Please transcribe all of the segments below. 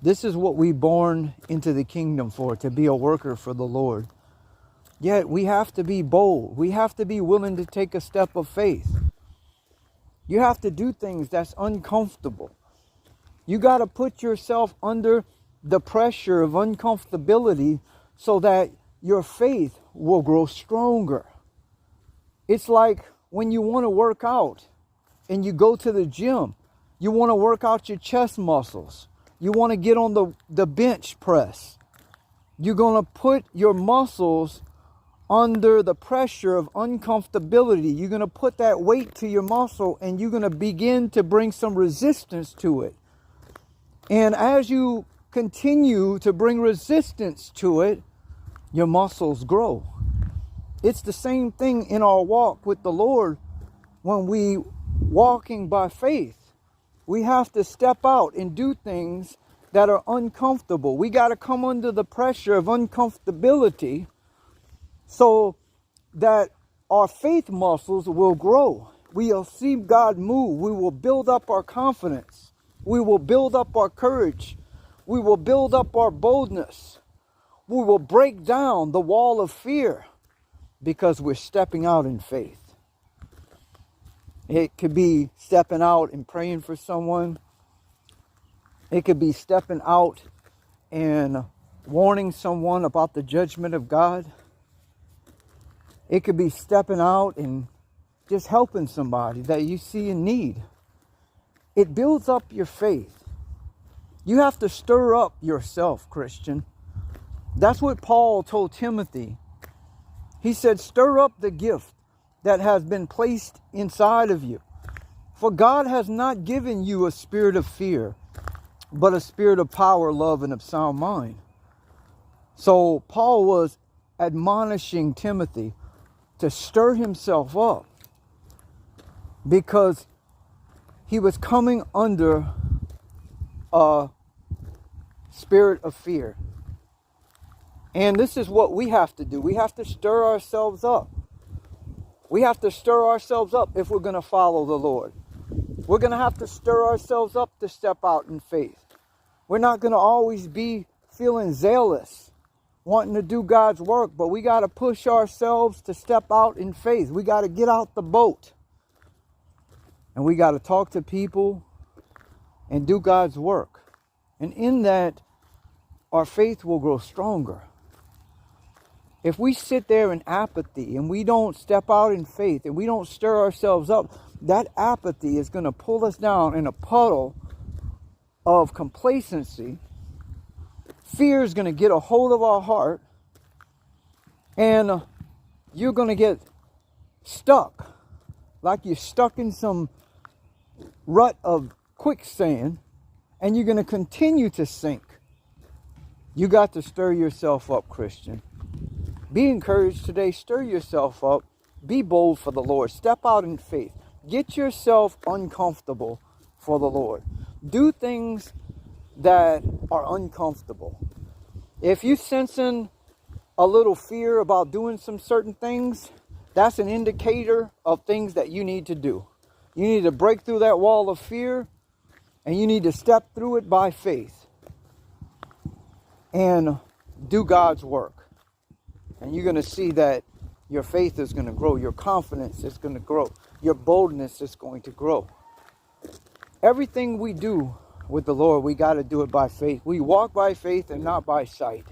This is what we born into the kingdom for, to be a worker for the Lord. Yet we have to be bold. We have to be willing to take a step of faith. You have to do things that's uncomfortable. You got to put yourself under the pressure of uncomfortability so that your faith will grow stronger. It's like when you want to work out and you go to the gym, you want to work out your chest muscles. You want to get on the bench press. You're going to put your muscles under the pressure of uncomfortability. You're going to put that weight to your muscle and you're going to begin to bring some resistance to it. And as you continue to bring resistance to it, your muscles grow. It's the same thing in our walk with the Lord. When we walking by faith, we have to step out and do things that are uncomfortable. We got to come under the pressure of uncomfortability so that our faith muscles will grow. We'll see God move. We will build up our confidence. We will build up our courage. We will build up our boldness. We will break down the wall of fear because we're stepping out in faith. It could be stepping out and praying for someone. It could be stepping out and warning someone about the judgment of God. It could be stepping out and just helping somebody that you see in need. It builds up your faith. You have to stir up yourself, Christian. That's what Paul told Timothy. He said, stir up the gift that has been placed inside of you. For God has not given you a spirit of fear, but a spirit of power, love, and of sound mind. So Paul was admonishing Timothy to stir himself up because he was coming under a spirit of fear. And this is what we have to do. We have to stir ourselves up. We have to stir ourselves up if we're going to follow the Lord. We're going to have to stir ourselves up to step out in faith. We're not going to always be feeling zealous, wanting to do God's work, but we got to push ourselves to step out in faith. We got to get out the boat. And we got to talk to people and do God's work. And in that, our faith will grow stronger. If we sit there in apathy and we don't step out in faith and we don't stir ourselves up, that apathy is going to pull us down in a puddle of complacency. Fear is going to get a hold of our heart, and you're going to get stuck, like you're stuck in some rut of quicksand, and you're going to continue to sink. You got to stir yourself up, Christian. Be encouraged today. Stir yourself up. Be bold for the Lord. Step out in faith. Get yourself uncomfortable for the Lord. Do things that are uncomfortable. If you're sensing a little fear about doing some certain things, that's an indicator of things that you need to do. You need to break through that wall of fear, and you need to step through it by faith and do God's work. And you're going to see that your faith is going to grow. Your confidence is going to grow. Your boldness is going to grow. Everything we do with the Lord, we got to do it by faith. We walk by faith and not by sight.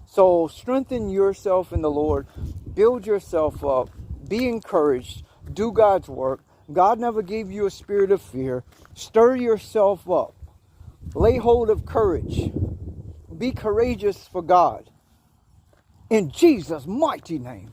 So strengthen yourself in the Lord. Build yourself up. Be encouraged. Do God's work. God never gave you a spirit of fear. Stir yourself up. Lay hold of courage. Be courageous for God. In Jesus' mighty name.